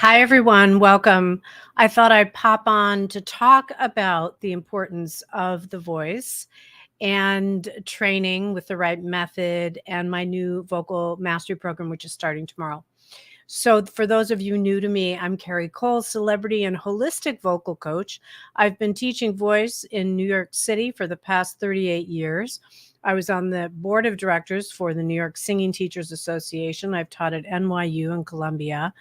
Hi, everyone. Welcome. I thought I'd pop on to talk about the importance of the voice and training with the right method and my new vocal mastery program, which is starting tomorrow. So, for those of you new to me, I'm Carrie Cole, celebrity and holistic vocal coach. I've been teaching voice in New York City for the past 38 years. I was on the board of directors for the New York Singing Teachers Association. I've taught at NYU and Columbia.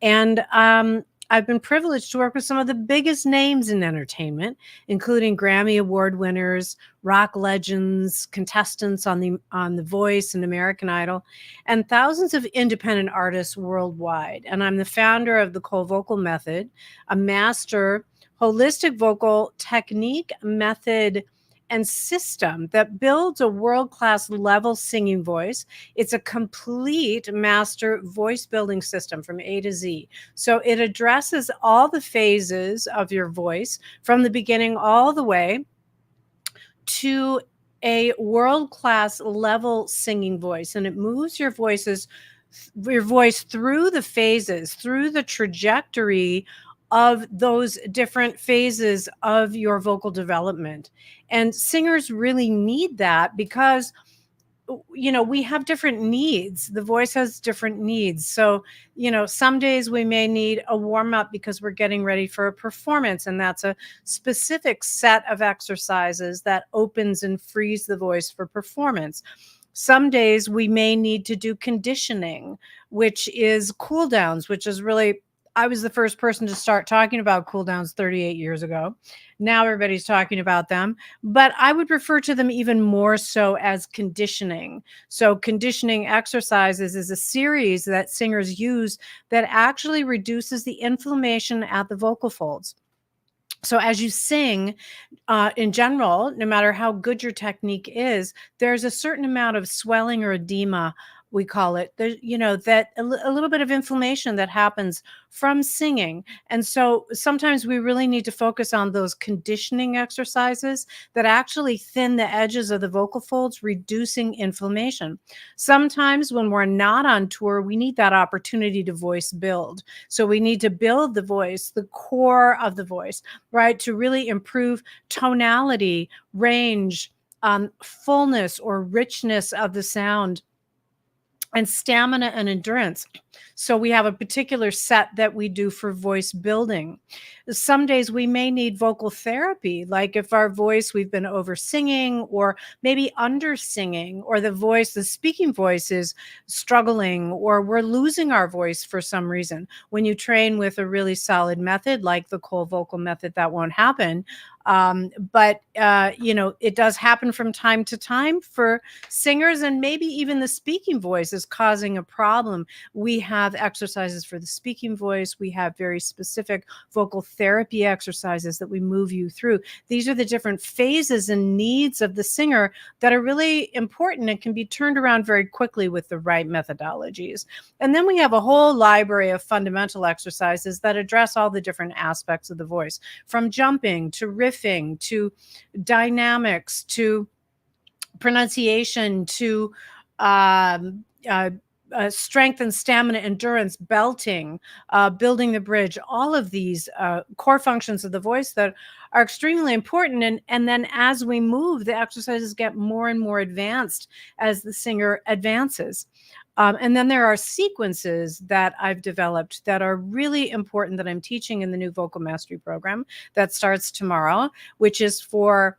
And I've been privileged to work with some of the biggest names in entertainment, including Grammy Award winners, rock legends, contestants on The Voice and American Idol, and thousands of independent artists worldwide. And I'm the founder of the Cole Vocal Method, a master holistic vocal technique, method, and system that builds a world-class level singing voice. It's a complete master voice building system from A to Z. So it addresses all the phases of your voice from the beginning all the way to a world-class level singing voice. And it moves your voice through the phases, through the trajectory of those different phases of your vocal development. And singers really need that because we have different needs. The voice has different needs. So, some days we may need a warm up because we're getting ready for a performance. And that's a specific set of exercises that opens and frees the voice for performance. Some days we may need to do conditioning, which is cool downs, which is really, I was the first person to start talking about cool downs 38 years ago. Now everybody's talking about them, but I would refer to them even more so as conditioning. So conditioning exercises is a series that singers use that actually reduces the inflammation at the vocal folds. So as you sing, in general, no matter how good your technique is, there's a certain amount of swelling or edema, we call it. There, that a little bit of inflammation that happens from singing. And so sometimes we really need to focus on those conditioning exercises that actually thin the edges of the vocal folds, reducing inflammation. Sometimes when we're not on tour, we need that opportunity to voice build. So we need to build the voice, the core of the voice, right, to really improve tonality, range, fullness or richness of the sound, and stamina and endurance. So we have a particular set that we do for voice building. Some days we may need vocal therapy, like if our voice, we've been over singing or maybe under singing, or the speaking voice is struggling, or we're losing our voice for some reason. When you train with a really solid method like the Cole Vocal Method, that won't happen. But it does happen from time to time for singers, and maybe even the speaking voice is causing a problem. We have exercises for the speaking voice. We have very specific vocal therapy exercises that we move you through. These are the different phases and needs of the singer that are really important and can be turned around very quickly with the right methodologies. And then we have a whole library of fundamental exercises that address all the different aspects of the voice, from jumping to riffing to dynamics to pronunciation to strength and stamina, endurance, belting, building the bridge, all of these core functions of the voice that are extremely important. And then as we move, the exercises get more and more advanced as the singer advances. And then there are sequences that I've developed that are really important that I'm teaching in the new vocal mastery program that starts tomorrow, which is for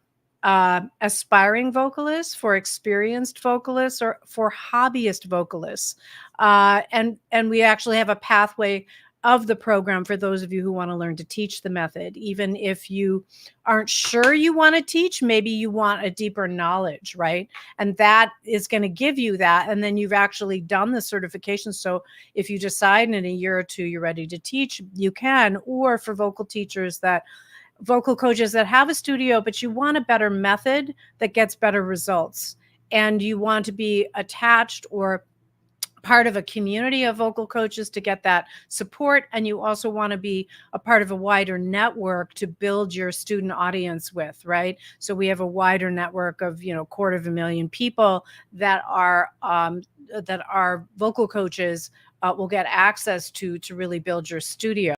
aspiring vocalists, for experienced vocalists, or for hobbyist vocalists. And we actually have a pathway of the program for those of you who want to learn to teach the method. Even if you aren't sure you want to teach, maybe you want a deeper knowledge, right? And that is going to give you that. And then you've actually done the certification. So if you decide in a year or two you're ready to teach, you can. Or for vocal coaches that have a studio, but you want a better method that gets better results, and you want to be attached or part of a community of vocal coaches to get that support. And you also want to be a part of a wider network to build your student audience with, right? So we have a wider network of, 250,000 people that are vocal coaches will get access to really build your studio.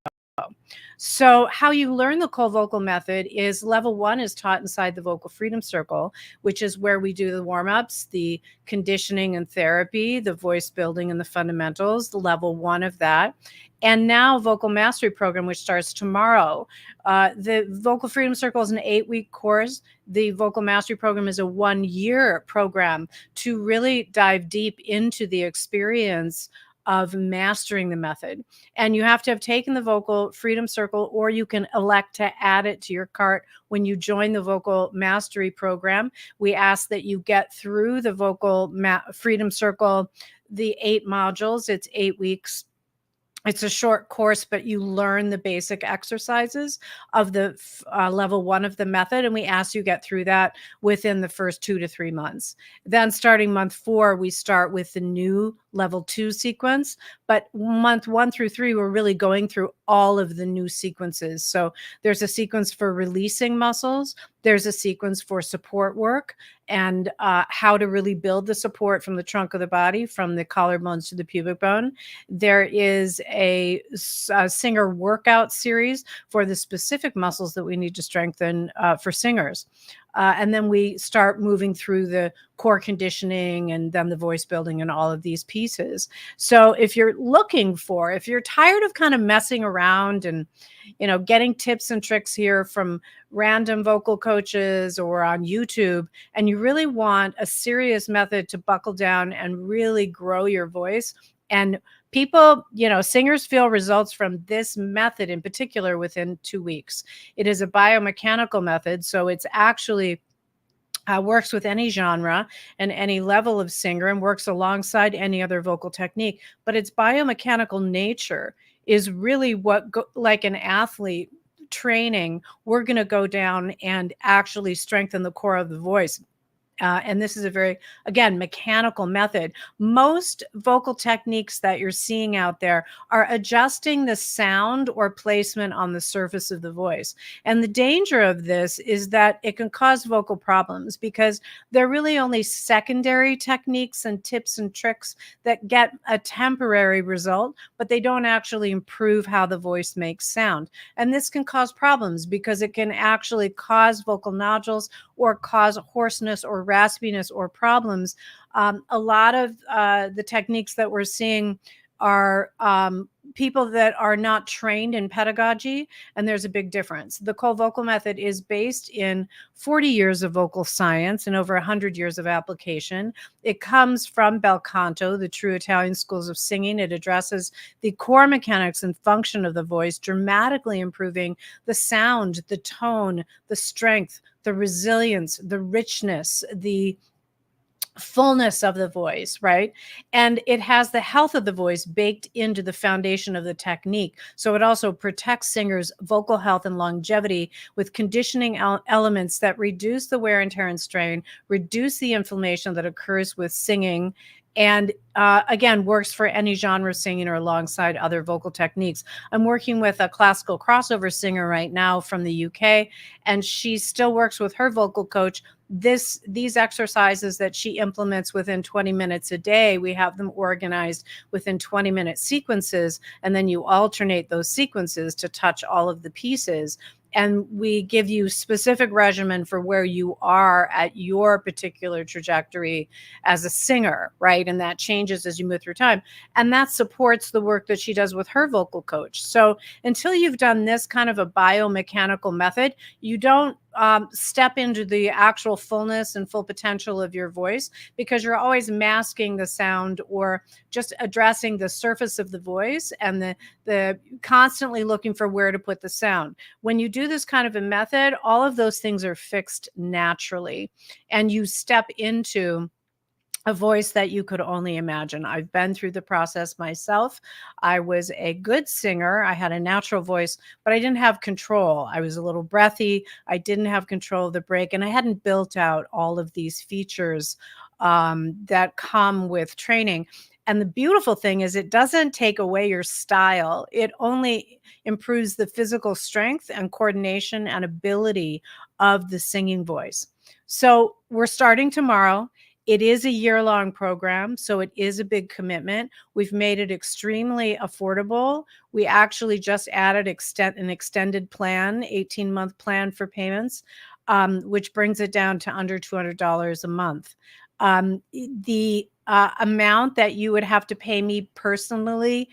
So, how you learn the cold vocal method is level one is taught inside the Vocal Freedom Circle, which is where we do the warm ups, the conditioning and therapy, the voice building and the fundamentals, the level one of that. And now, Vocal Mastery Program, which starts tomorrow. The Vocal Freedom Circle is an 8-week course. The Vocal Mastery Program is a 1-year program to really dive deep into the experience of mastering the method. And you have to have taken the Vocal Freedom Circle, or you can elect to add it to your cart when you join the Vocal Mastery Program. We ask that you get through the Vocal Freedom Circle, the 8 modules. It's 8 weeks. It's a short course, but you learn the basic exercises of the level one of the method. And we ask you get through that within the first 2 to 3 months. Then starting month 4, we start with the new level 2 sequence. But month 1 through 3, we're really going through all of the new sequences. So there's a sequence for releasing muscles. There's a sequence for support work and how to really build the support from the trunk of the body, from the collarbones to the pubic bone. There is a singer workout series for the specific muscles that we need to strengthen for singers. And then we start moving through the core conditioning and then the voice building and all of these pieces. So if you're tired of kind of messing around and, getting tips and tricks here from random vocal coaches or on YouTube, and you really want a serious method to buckle down and really grow your voice, and people, singers feel results from this method in particular within 2 weeks. It is a biomechanical method, so it's actually works with any genre and any level of singer and works alongside any other vocal technique. But its biomechanical nature is really like an athlete training, we're going to go down and actually strengthen the core of the voice. And this is a very, again, mechanical method. Most vocal techniques that you're seeing out there are adjusting the sound or placement on the surface of the voice. And the danger of this is that it can cause vocal problems because they're really only secondary techniques and tips and tricks that get a temporary result, but they don't actually improve how the voice makes sound. And this can cause problems because it can actually cause vocal nodules or cause hoarseness or raspiness or problems. A lot of the techniques that we're seeing are people that are not trained in pedagogy, and there's a big difference. The cold vocal method is based in 40 years of vocal science and over 100 years of application. It comes from bel canto, the true Italian schools of singing. It addresses the core mechanics and function of the voice, dramatically improving the sound, the tone, the strength, the resilience, the richness, the fullness of the voice, right? And it has the health of the voice baked into the foundation of the technique. So it also protects singers' vocal health and longevity with conditioning elements that reduce the wear and tear and strain, reduce the inflammation that occurs with singing, and again, works for any genre of singing or alongside other vocal techniques. I'm working with a classical crossover singer right now from the UK, and she still works with her vocal coach. These exercises that she implements within 20 minutes a day, we have them organized within 20-minute sequences, and then you alternate those sequences to touch all of the pieces. And we give you specific regimen for where you are at your particular trajectory as a singer, right? And that changes as you move through time. And that supports the work that she does with her vocal coach. So until you've done this kind of a biomechanical method, you don't step into the actual fullness and full potential of your voice, because you're always masking the sound or just addressing the surface of the voice and the constantly looking for where to put the sound. When you do this kind of a method, all of those things are fixed naturally, and you step into a voice that you could only imagine. I've been through the process myself. I was a good singer. I had a natural voice, but I didn't have control. I was a little breathy. I didn't have control of the break, and I hadn't built out all of these features that come with training. And the beautiful thing is it doesn't take away your style. It only improves the physical strength and coordination and ability of the singing voice. So we're starting tomorrow. It is a year-long program, so it is a big commitment. We've made it extremely affordable. We actually just added an extended plan, 18-month plan for payments, which brings it down to under $200 a month. The amount that you would have to pay me personally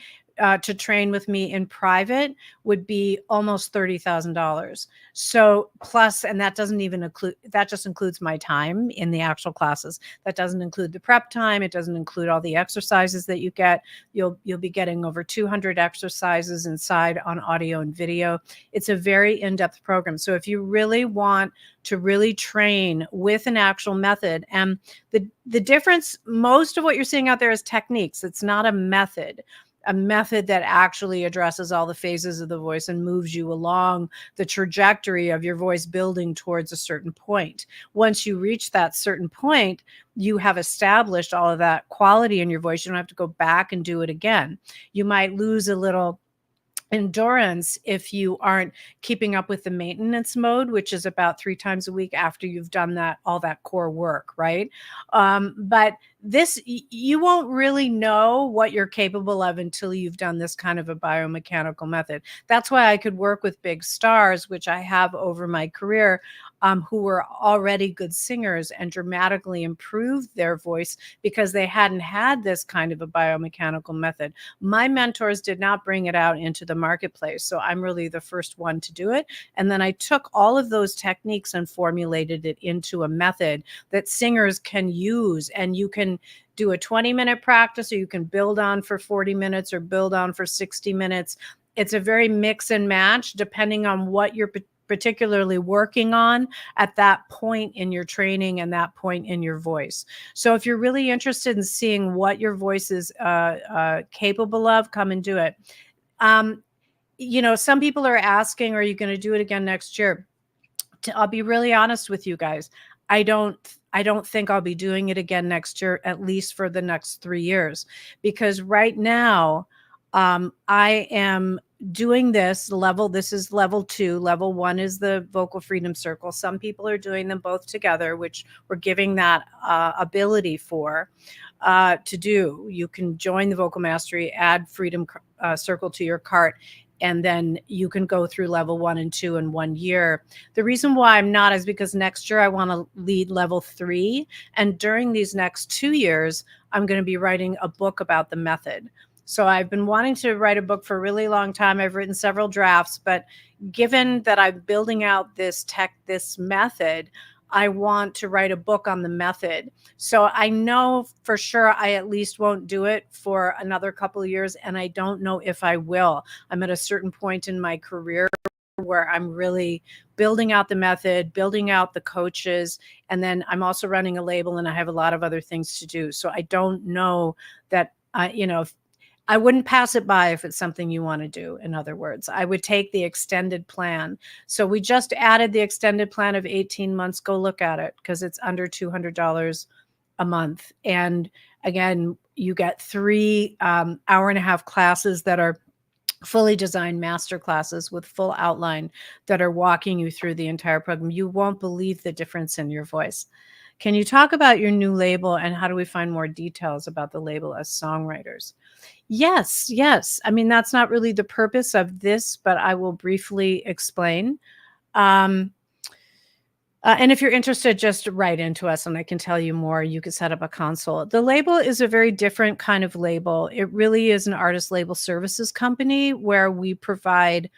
to train with me in private would be almost $30,000. So plus, and that doesn't even include, that just includes my time in the actual classes. That doesn't include the prep time. It doesn't include all the exercises that you get. You'll be getting over 200 exercises inside on audio and video. It's a very in-depth program. So if you really want to really train with an actual method, and the difference, most of what you're seeing out there is techniques. It's not a method that actually addresses all the phases of the voice and moves you along the trajectory of your voice building towards a certain point. Once you reach that certain point, you have established all of that quality in your voice. You don't have to go back and do it again. You might lose a little endurance if you aren't keeping up with the maintenance mode, which is about 3 times a week after you've done all that core work, right? But this, you won't really know what you're capable of until you've done this kind of a biomechanical method. That's why I could work with big stars, which I have over my career, who were already good singers and dramatically improved their voice because they hadn't had this kind of a biomechanical method. My mentors did not bring it out into the marketplace, so I'm really the first one to do it. And then I took all of those techniques and formulated it into a method that singers can use, and you can do a 20-minute practice, or you can build on for 40 minutes or build on for 60 minutes. It's a very mix and match depending on what you're particularly working on at that point in your training and that point in your voice. So if you're really interested in seeing what your voice is capable of, come and do it. Some people are asking, are you going to do it again next year? I'll be really honest with you guys. I don't think I'll be doing it again next year, at least for the next 3 years, because right now I am doing this level. This is level 2. Level 1 is the Vocal Freedom Circle. Some people are doing them both together, which we're giving that ability to do. You can join the Vocal Mastery, add Freedom Circle to your cart, and then you can go through level 1 and 2 in 1 year. The reason why I'm not is because next year I want to lead level 3. And during these next 2 years, I'm going to be writing a book about the method. So I've been wanting to write a book for a really long time. I've written several drafts, but given that I'm building out this method, I want to write a book on the method. So I know for sure I at least won't do it for another couple of years, and I don't know if I will. I'm at a certain point in my career where I'm really building out the method, building out the coaches, and then I'm also running a label, and I have a lot of other things to do. So I don't know that, I wouldn't pass it by if it's something you want to do. In other words, I would take the extended plan. So we just added the extended plan of 18 months. Go look at it because it's under $200 a month. And again, you get 3 hour-and-a-half classes that are fully designed master classes with full outline that are walking you through the entire program. You won't believe the difference in your voice. Can you talk about your new label and how do we find more details about the label as songwriters? Yes. I mean, that's not really the purpose of this, but I will briefly explain. And if you're interested, just write into us and I can tell you more. You could set up a consult. The label is a very different kind of label. It really is an artist label services company where we provide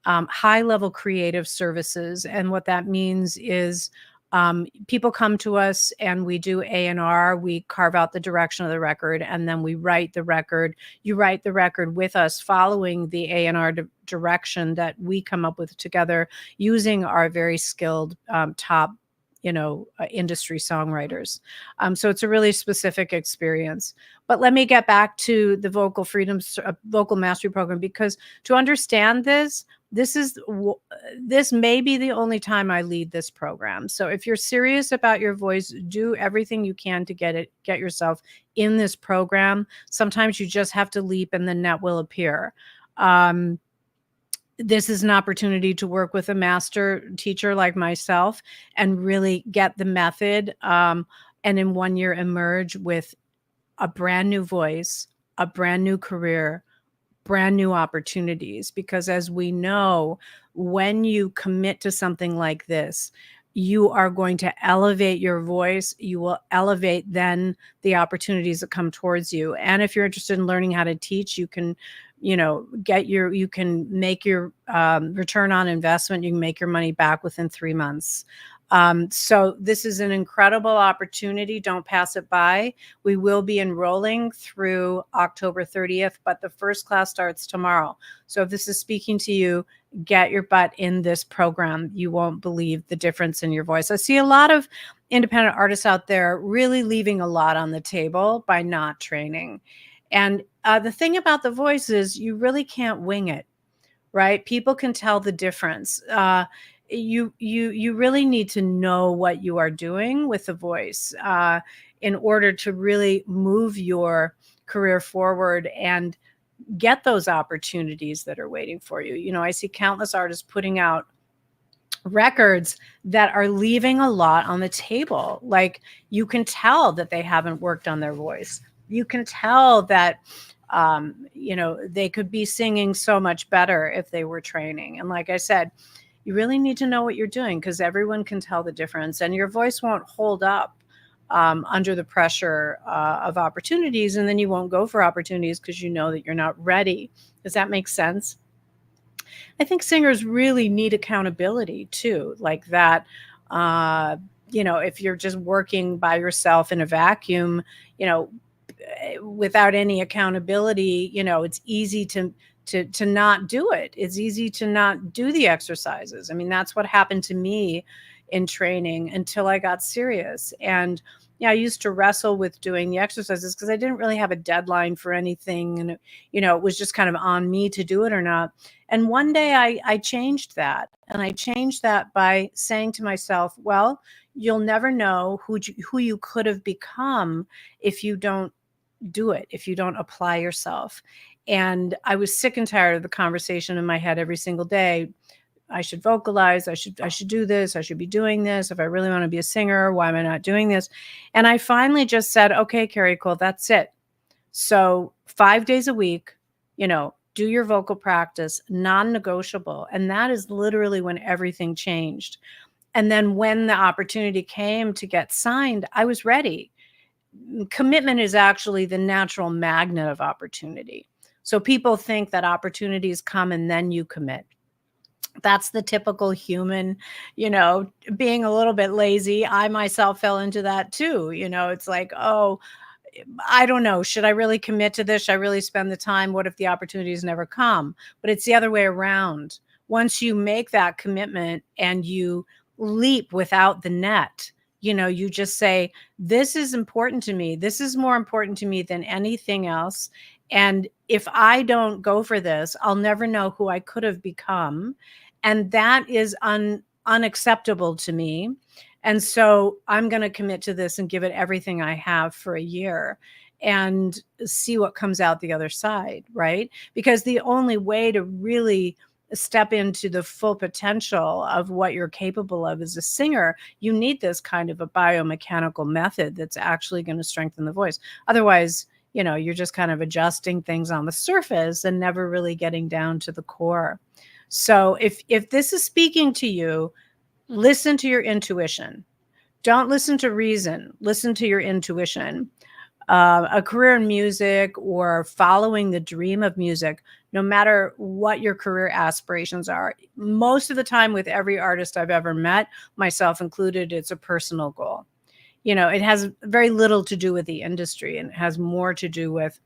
high-level creative services. And what that means is people come to us and we do A&R. We carve out the direction of the record, and then we write the record. You write the record with us following the A&R direction that we come up with together using our very skilled top industry songwriters. So it's a really specific experience. But let me get back to the Vocal Mastery Program, because to understand this may be the only time I lead this program. So if you're serious about your voice, do everything you can to get yourself in this program. Sometimes you just have to leap and the net will appear. This is an opportunity to work with a master teacher like myself and really get the method and in 1 year emerge with a brand new voice, a brand new career, brand new opportunities. Because as we know, when you commit to something like this, you are going to elevate your voice. You will elevate then the opportunities that come towards you. And if you're interested in learning how to teach, you can, you can make your return on investment. You can make your money back within 3 months. So this is an incredible opportunity. Don't pass it by. We will be enrolling through October 30th, but the first class starts tomorrow. So if this is speaking to you, get your butt in this program. You won't believe the difference in your voice. I see a lot of independent artists out there really leaving a lot on the table by not training. And the thing about the voice is you really can't wing it, right? People can tell the difference. You really need to know what you are doing with the voice in order to really move your career forward and get those opportunities that are waiting for you. I see countless artists putting out records that are leaving a lot on the table. Like, you can tell that they haven't worked on their voice. You can tell that they could be singing so much better if they were training. And like I said, you really need to know what you're doing, because everyone can tell the difference, and your voice won't hold up under the pressure of opportunities. And then you won't go for opportunities because you know that you're not ready. Does that make sense? I think singers really need accountability too, like that. If you're just working by yourself in a vacuum, without any accountability, it's easy to not do it. It's easy to not do the exercises. I mean, that's what happened to me in training until I got serious. And yeah, I used to wrestle with doing the exercises because I didn't really have a deadline for anything. And, it was just kind of on me to do it or not. And one day I changed that. And I changed that by saying to myself, well, you'll never know who you could have become if you don't do it, if you don't apply yourself. And I was sick and tired of the conversation in my head every single day. I should vocalize. I should do this. I should be doing this. If I really want to be a singer, why am I not doing this? And I finally just said, okay, Carrie Cole, that's it. So 5 days a week, do your vocal practice, non-negotiable. And that is literally when everything changed. And then when the opportunity came to get signed, I was ready. Commitment is actually the natural magnet of opportunity. So people think that opportunities come and then you commit. That's the typical human, being a little bit lazy. I myself fell into that too. It's like, oh, I don't know. Should I really commit to this? Should I really spend the time? What if the opportunities never come? But it's the other way around. Once you make that commitment and you leap without the net, you just say, this is important to me. This is more important to me than anything else. And if I don't go for this, I'll never know who I could have become. And that is unacceptable to me. And so I'm going to commit to this and give it everything I have for a year and see what comes out the other side, right? Because the only way to really step into the full potential of what you're capable of as a singer, you need this kind of a biomechanical method that's actually going to strengthen the voice. Otherwise, you're just kind of adjusting things on the surface and never really getting down to the core. So if this is speaking to you, listen to your intuition. Don't listen to reason. Listen to your intuition. A career in music or following the dream of music, no matter what your career aspirations are, most of the time with every artist I've ever met, myself included, it's a personal goal. It has very little to do with the industry, and it has more to do with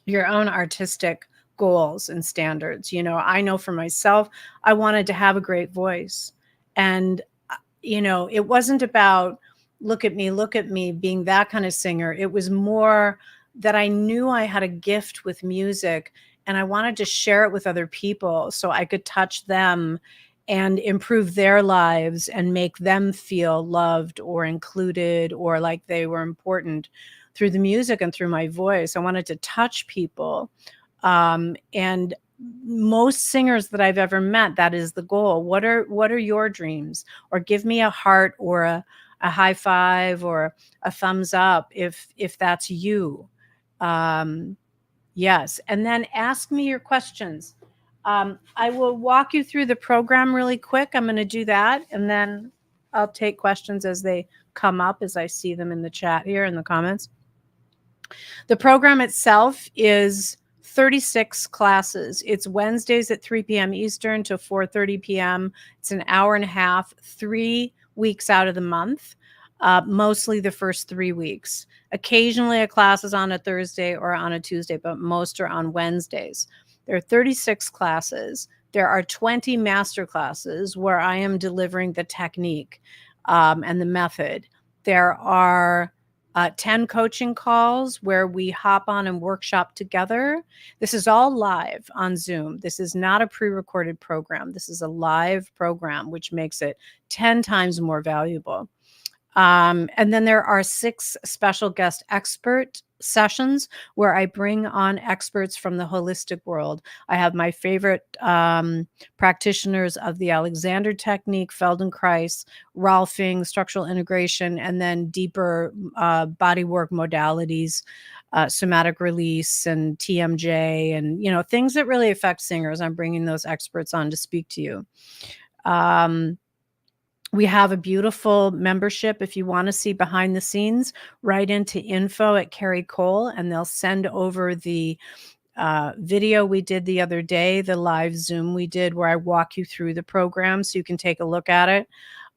your own artistic goals and standards. I know for myself, I wanted to have a great voice. And, it wasn't about look at me being that kind of singer. It was more that I knew I had a gift with music and I wanted to share it with other people so I could touch them and improve their lives and make them feel loved or included or like they were important through the music and through my voice. I wanted to touch people. And most singers that I've ever met, that is the goal. What are your dreams? Or give me a heart or a high five or a thumbs up if that's you. Yes, and then ask me your questions. I will walk you through the program really quick. I'm going to do that, and then I'll take questions as they come up, as I see them in the chat here in the comments. The program itself is 36 classes. It's Wednesdays at 3 p.m. Eastern to 4:30 p.m. It's an hour and a half, 3 weeks out of the month, mostly the first 3 weeks. Occasionally, a class is on a Thursday or on a Tuesday, but most are on Wednesdays. There are 36 classes. There are 20 master classes where I am delivering the technique and the method. There are 10 coaching calls where we hop on and workshop together. This is all live on Zoom. This is not a pre-recorded program. This is a live program, which makes it 10 times more valuable. And then there are 6 special guest expert sessions where I bring on experts from the holistic world. I have my favorite practitioners of the Alexander technique, Feldenkrais, Rolfing, structural integration, and then deeper body work modalities, somatic release and TMJ, and things that really affect singers. I'm bringing those experts on to speak to you. We have a beautiful membership. If you want to see behind the scenes, write into info@Carrie Cole, and they'll send over the video we did the other day, the live Zoom we did, where I walk you through the program so you can take a look at it.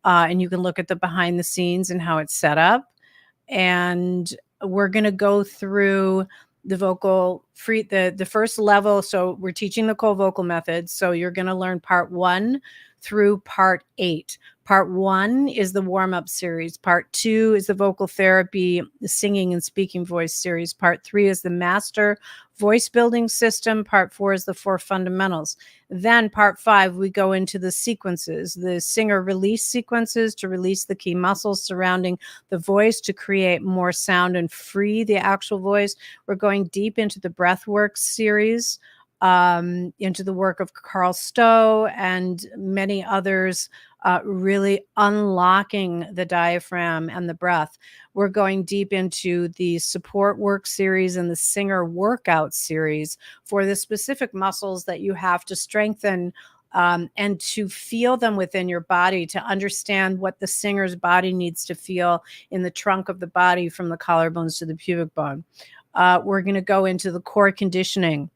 And you can look at the behind the scenes and how it's set up. And we're going to go through the vocal free, the first level. So we're teaching the Cole vocal method. So you're going to learn part 1 through part 8. Part 1 is the warm-up series. Part 2 is the vocal therapy, the singing and speaking voice series. Part 3 is the master voice building system. Part 4 is the 4 fundamentals. Then part 5, we go into the sequences, the singer release sequences to release the key muscles surrounding the voice to create more sound and free the actual voice. We're going deep into the breath work series, into the work of Carl Stowe and many others, really unlocking the diaphragm and the breath. We're going deep into the support work series and the singer workout series for the specific muscles that you have to strengthen and to feel them within your body, to understand what the singer's body needs to feel in the trunk of the body from the collarbones to the pubic bone. We're going to go into the core conditioning,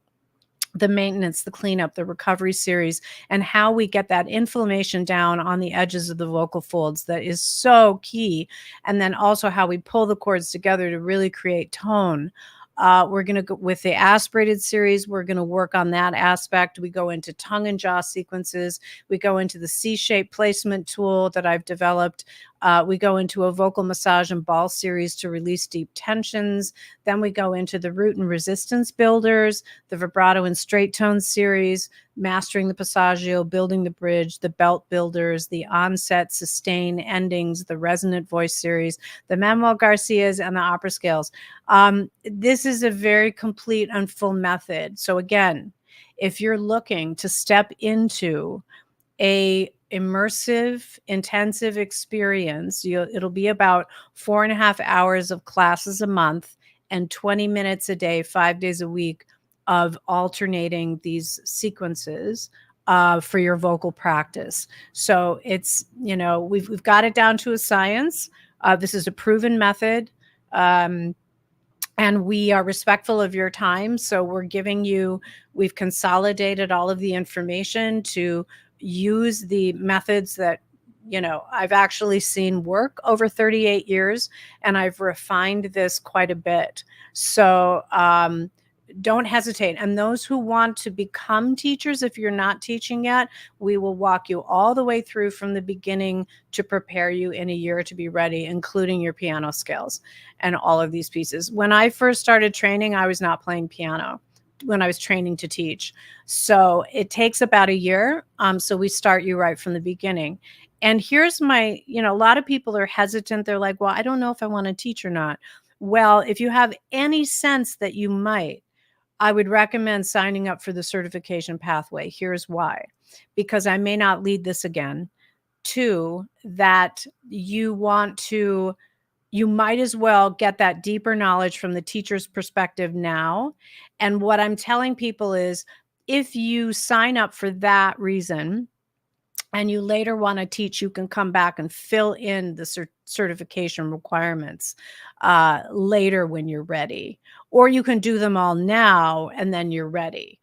the maintenance, the cleanup, the recovery series, and how we get that inflammation down on the edges of the vocal folds. That is so key. And then also how we pull the cords together to really create tone. We're going to go with the aspirated series. We're going to work on that aspect. We go into tongue and jaw sequences. We go into the C-shape placement tool that I've developed. We go into a vocal massage and ball series to release deep tensions. Then we go into the root and resistance builders, the vibrato and straight tone series, mastering the passaggio, building the bridge, the belt builders, the onset, sustain, endings, the resonant voice series, the Manuel Garcias, and the opera scales. This is a very complete and full method. So again, if you're looking to step into a immersive, intensive experience, it'll be about 4.5 hours of classes a month and 20 minutes a day, 5 days a week of alternating these sequences for your vocal practice. So it's, we've got it down to a science. This is a proven method. And we are respectful of your time. So we've consolidated all of the information to use the methods that, I've actually seen work over 38 years, and I've refined this quite a bit. So don't hesitate. And those who want to become teachers, if you're not teaching yet, we will walk you all the way through from the beginning to prepare you in a year to be ready, including your piano skills and all of these pieces. When I first started training, I was not playing piano when I was training to teach. So it takes about a year. So we start you right from the beginning. And here's a lot of people are hesitant. They're like, well, I don't know if I want to teach or not. Well, if you have any sense that you might, I would recommend signing up for the certification pathway. Here's why. Because I may not lead this again too, that you might as well get that deeper knowledge from the teacher's perspective now. And what I'm telling people is, if you sign up for that reason and you later want to teach, you can come back and fill in the certification requirements later when you're ready, or you can do them all now and then you're ready.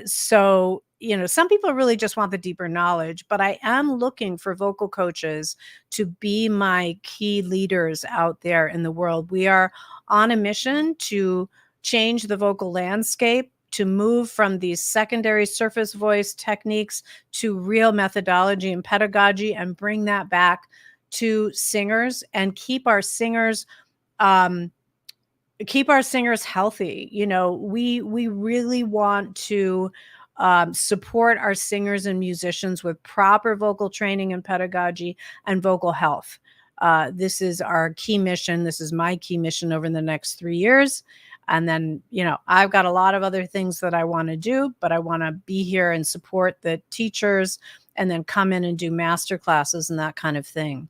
So, some people really just want the deeper knowledge, but I am looking for vocal coaches to be my key leaders out there in the world. We are on a mission to change the vocal landscape, to move from these secondary surface voice techniques to real methodology and pedagogy, and bring that back to singers and keep our singers healthy. We really want to support our singers and musicians with proper vocal training and pedagogy and vocal health. This is our key mission. This is my key mission over the next 3 years. And then, I've got a lot of other things that I want to do, but I want to be here and support the teachers and then come in and do master classes and that kind of thing.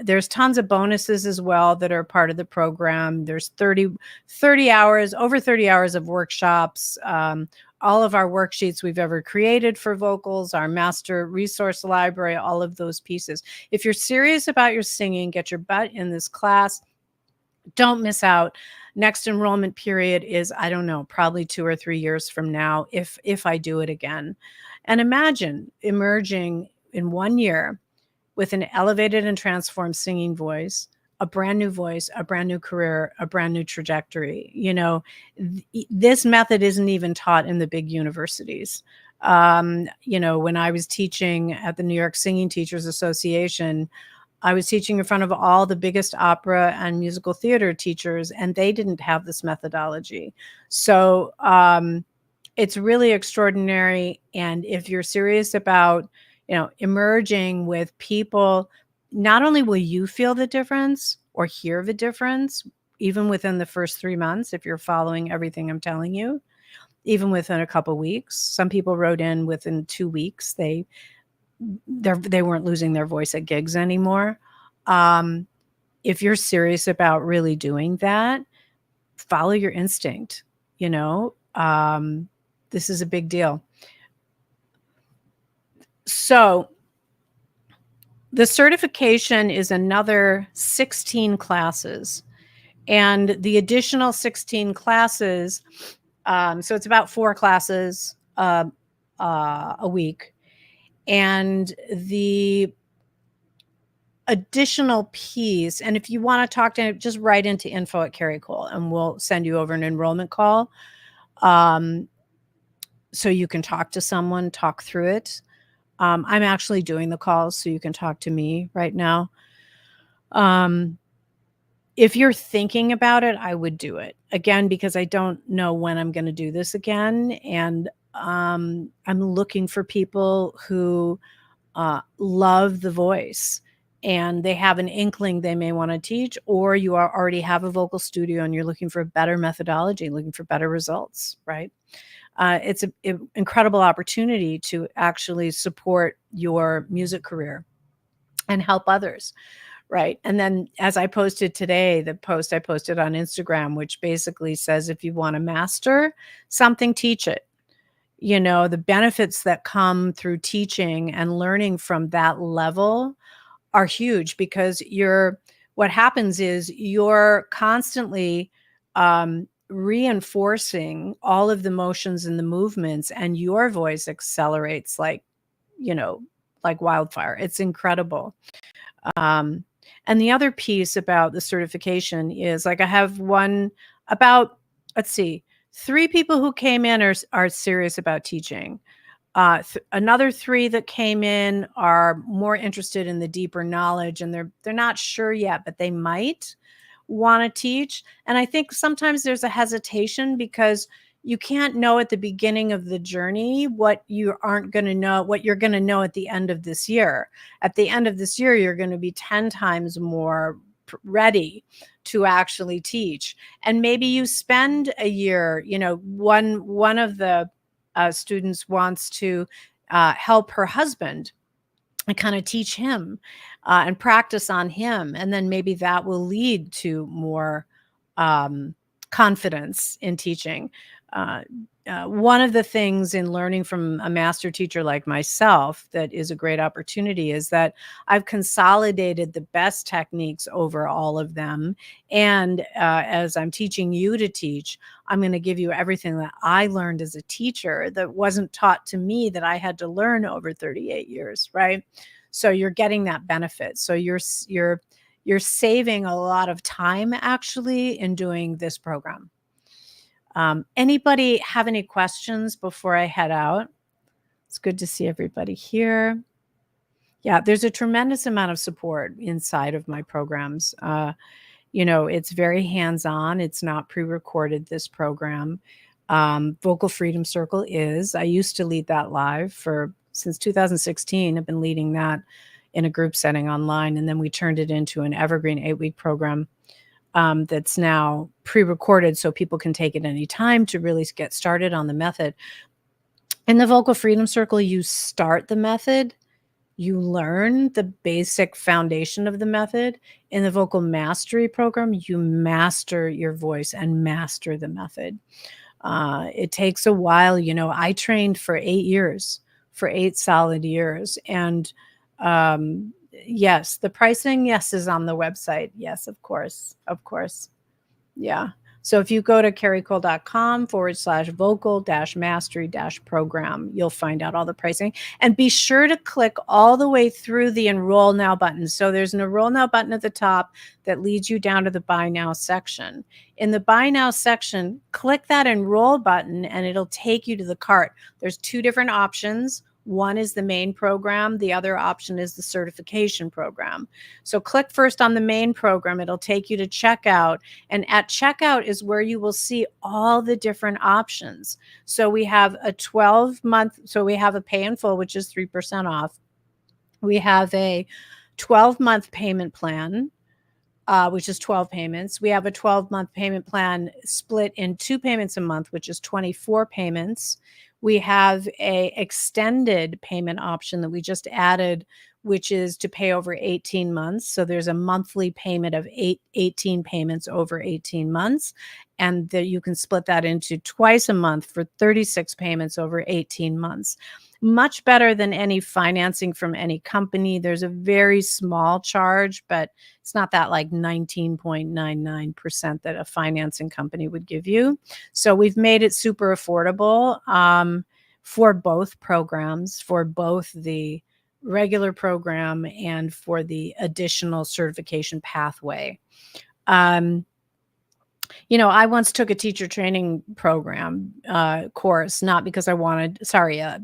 There's tons of bonuses as well that are part of the program. There's 30 hours, over 30 hours of workshops, all of our worksheets we've ever created for vocals, our master resource library, all of those pieces. If you're serious about your singing, get your butt in this class. Don't miss out. Next enrollment period is, I don't know, probably 2 or 3 years from now, if I do it again. And imagine emerging in 1 year with an elevated and transformed singing voice, a brand new voice, a brand new career, a brand new trajectory. This method isn't even taught in the big universities. When I was teaching at the New York Singing Teachers Association, I was teaching in front of all the biggest opera and musical theater teachers, and they didn't have this methodology. So it's really extraordinary. And if you're serious about, emerging with people, not only will you feel the difference or hear the difference, even within the first 3 months, if you're following everything I'm telling you, even within a couple weeks. Some people wrote in within 2 weeks, they weren't losing their voice at gigs anymore. If you're serious about really doing that, follow your instinct. This is a big deal. So the certification is another 16 classes, and the additional 16 classes, so it's about 4 classes a week. And the additional piece, and if you want to talk to him, just write into info@Carrie Cole and we'll send you over an enrollment call. So you can talk to someone, talk through it. I'm actually doing the calls, so you can talk to me right now. If you're thinking about it, I would do it again, because I don't know when I'm going to do this again. And I'm looking for people who love the voice and they have an inkling they may want to teach, or you already have a vocal studio and you're looking for a better methodology, looking for better results, right? It's an incredible opportunity to actually support your music career and help others, right? And then, as I posted today, the post I posted on Instagram, which basically says, if you want to master something, teach it. The benefits that come through teaching and learning from that level are huge, because what happens is you're constantly reinforcing all of the motions and the movements, and your voice accelerates like wildfire. It's incredible. And the other piece about the certification is, I have let's see, 3 people who came in are serious about teaching. Another 3 that came in are more interested in the deeper knowledge, and they're not sure yet, but they might want to teach. And I think sometimes there's a hesitation, because you can't know at the beginning of the journey what you aren't going to know, what you're going to know at the end of this year. At the end of this year, you're going to be 10 times more ready to actually teach. And maybe you spend a year, one of the students wants to help her husband and kind of teach him and practice on him. And then maybe that will lead to more confidence in teaching. One of the things in learning from a master teacher like myself that is a great opportunity is that I've consolidated the best techniques over all of them. And as I'm teaching you to teach, I'm going to give you everything that I learned as a teacher that wasn't taught to me, that I had to learn over 38 years, right? So you're getting that benefit. So you're saving a lot of time actually in doing this program. Anybody have any questions before I head out? It's good to see everybody here. Yeah, there's a tremendous amount of support inside of my programs. It's very hands-on. It's not pre-recorded, this program. Vocal Freedom Circle is. I used to lead that live since 2016. I've been leading that in a group setting online, and then we turned it into an evergreen 8-week program that's now pre-recorded so people can take it any time to really get started on the method. In the Vocal Freedom Circle, you start the method, you learn the basic foundation of the method. In the Vocal Mastery program, you master your voice and master the method. It takes a while. I trained for 8 years, for 8 solid years. And yes, the pricing, yes, is on the website. Yes, of course. Of course. Yeah. So if you go to carricole.com/vocal-mastery-program, you'll find out all the pricing. And be sure to click all the way through the Enroll Now button. So there's an Enroll Now button at the top that leads you down to the Buy Now section. In the Buy Now section, click that Enroll button and it'll take you to the cart. There's 2 different options. One is the main program. The other option is the certification program. So click first on the main program. It'll take you to checkout. And at checkout is where you will see all the different options. So we have a 12-month, so we have a pay in full, which is 3% off. We have a 12-month payment plan, which is 12 payments. We have a 12-month payment plan split in 2 payments a month, which is 24 payments. We have a extended payment option that we just added, which is to pay over 18 months. So there's a monthly payment of 18 payments over 18 months. And that you can split that into twice a month for 36 payments over 18 months. Much better than any financing from any company. There's a very small charge, but it's not that like 19.99% that a financing company would give you. So we've made it super affordable for both programs, for both the regular program and for the additional certification pathway. I once took a teacher training program course, not because I wanted,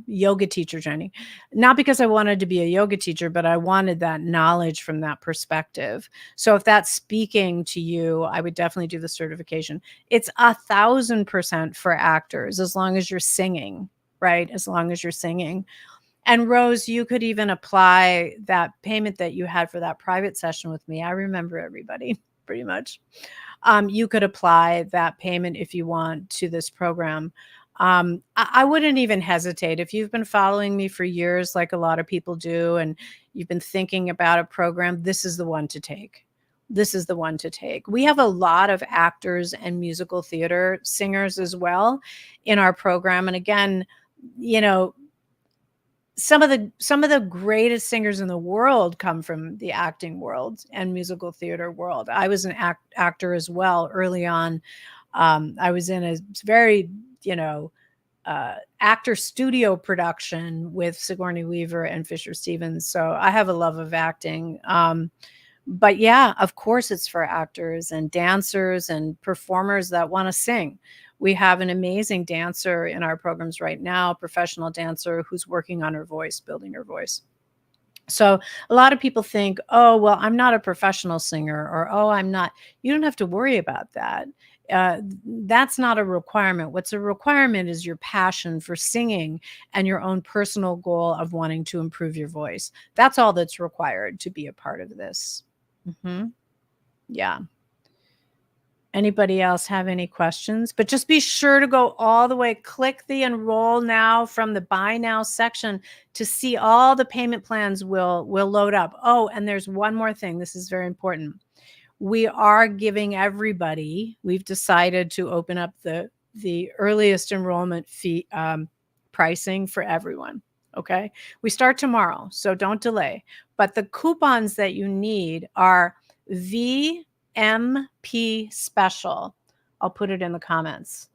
yoga teacher training, not because I wanted to be a yoga teacher, but I wanted that knowledge from that perspective. So if that's speaking to you, I would definitely do the certification. It's 1,000% for actors, as long as you're singing, right? As long as you're singing. And Rose, you could even apply that payment that you had for that private session with me. I remember everybody pretty much. You could apply that payment if you want to this program. I wouldn't even hesitate. If you've been following me for years, like a lot of people do, and you've been thinking about a program, this is the one to take. This is the one to take. We have a lot of actors and musical theater singers as well in our program. And again, some of the greatest singers in the world come from the acting world and musical theater world. I was an actor as well early on. I was in a very, actor studio production with Sigourney Weaver and Fisher Stevens. So I have a love of acting. But yeah, of course it's for actors and dancers and performers that want to sing. We have an amazing dancer in our programs right now, professional dancer who's working on her voice, building her voice. So a lot of people think, oh, well, I'm not a professional singer, or, oh, I'm not. You don't have to worry about that. That's not a requirement. What's a requirement is your passion for singing and your own personal goal of wanting to improve your voice. That's all that's required to be a part of this. Yeah. Anybody else have any questions? But just be sure to go all the way, click the enroll now from the buy now section to see all the payment plans will load up. Oh, and there's one more thing. This is very important. We are giving everybody, we've decided to open up the earliest enrollment fee pricing for everyone. Okay. We start tomorrow, so don't delay. But the coupons that you need are VMP special. I'll put it in the comments.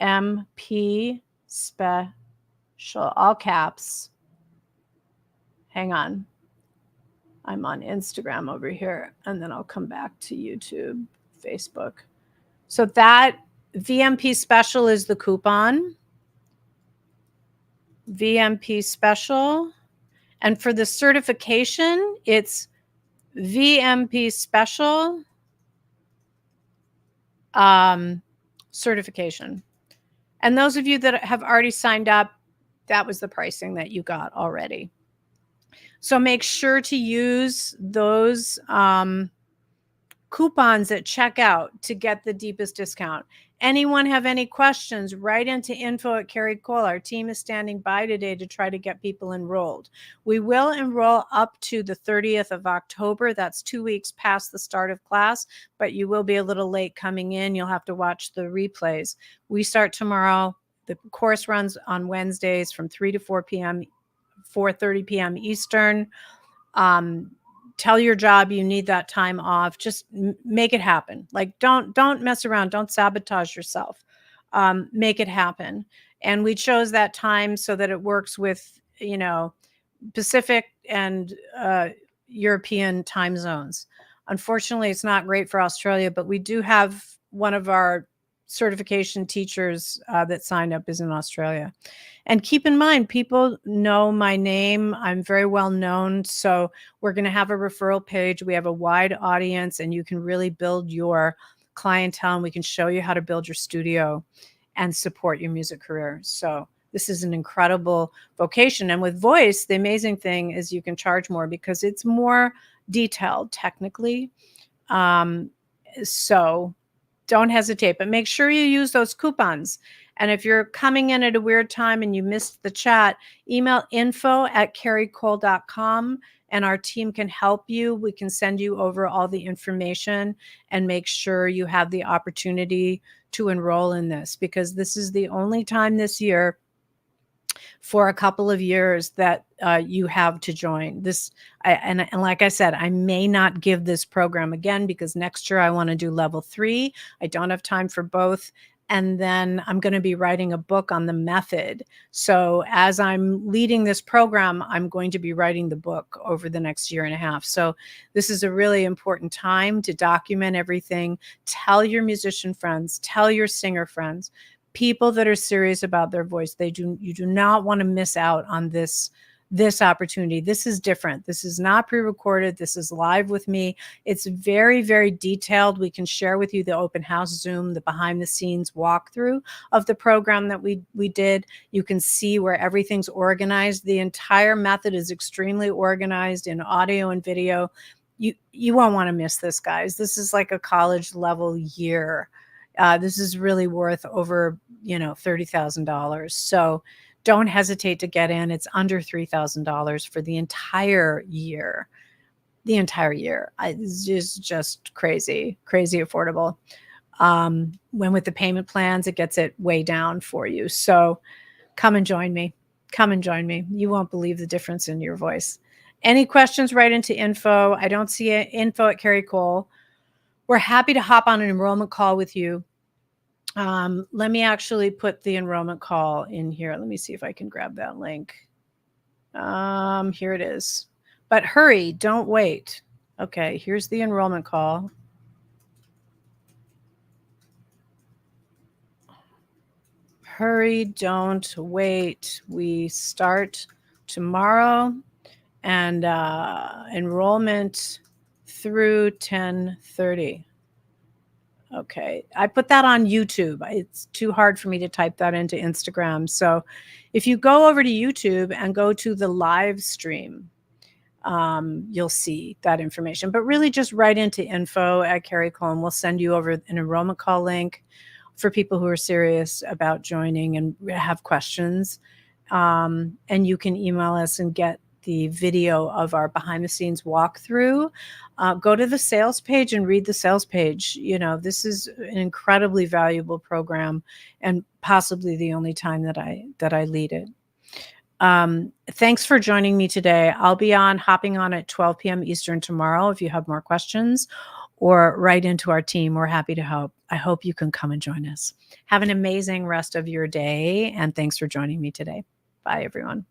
MP special, all caps. Hang on. I'm on Instagram over here, and then I'll come back to YouTube, Facebook. So that VMP special is the coupon. VMP special. And for the certification, it's VMP special certification. And those of you that have already signed up, that was the pricing that you got already. So make sure to use those coupons at checkout to get the deepest discount. Anyone have any questions? Write into info@Carrie Cole. Our team is standing by today to try to get people enrolled. We will enroll up to the 30th of October. That's 2 weeks past the start of class, but you will be a little late coming in. You'll have to watch the replays. We start tomorrow. The course runs on Wednesdays from 3 to 4 p.m., 4:30 p.m. Eastern. Tell your job you need that time off. Just make it happen. Like don't mess around. Don't sabotage yourself. Make it happen. And we chose that time so that it works with, Pacific and European time zones. Unfortunately, it's not great for Australia, but we do have one of our certification teachers that signed up is in Australia. And keep in mind, people know my name. I'm very well known. So we're going to have a referral page. We have a wide audience, and you can really build your clientele. And we can show you how to build your studio and support your music career. So this is an incredible vocation. And with voice, the amazing thing is you can charge more because it's more detailed technically. So don't hesitate, but make sure you use those coupons. And if you're coming in at a weird time and you missed the chat, email info@carriecole.com and our team can help you. We can send you over all the information and make sure you have the opportunity to enroll in this, because this is the only time this year for a couple of years that you have to join this. And like I said, I may not give this program again because next year I want to do level 3. I don't have time for both. And then I'm going to be writing a book on the method. So as I'm leading this program, I'm going to be writing the book over the next year and a half. So this is a really important time to document everything. Tell your musician friends, tell your singer friends, people that are serious about their voice. You do not want to miss out on this opportunity. This is different. This is not pre-recorded. This is live with me. It's very, very detailed. We can share with you the open house Zoom, the behind the scenes walkthrough of the program that we did. You can see where everything's organized. The entire method is extremely organized in audio and video. You won't want to miss this, guys. This is like a college level year. This is really worth over, $30,000. So don't hesitate to get in. It's under $3,000 for the entire year. The entire year. It's just crazy affordable. When with the payment plans, it gets it way down for you. So come and join me. Come and join me. You won't believe the difference in your voice. Any questions, write into info. I don't see it. info@Carrie Cole. We're happy to hop on an enrollment call with you. Let me actually put the enrollment call in here. Let me see if I can grab that link. Here it is. But hurry, don't wait. Okay, here's the enrollment call. Hurry, don't wait. We start tomorrow, and enrollment through 10:30. Okay, I put that on YouTube. It's too hard for me to type that into Instagram. So if you go over to YouTube and go to the live stream, you'll see that information. But really just write into info@Carrie.com. We'll send you over an enrollment call link for people who are serious about joining and have questions. And you can email us and get the video of our behind the scenes walkthrough. Go to the sales page and read the sales page. This is an incredibly valuable program and possibly the only time that I lead it. Thanks for joining me today. I'll be hopping on at 12 p.m. Eastern tomorrow if you have more questions, or write into our team. We're happy to help. I hope you can come and join us. Have an amazing rest of your day, and thanks for joining me today. Bye, everyone.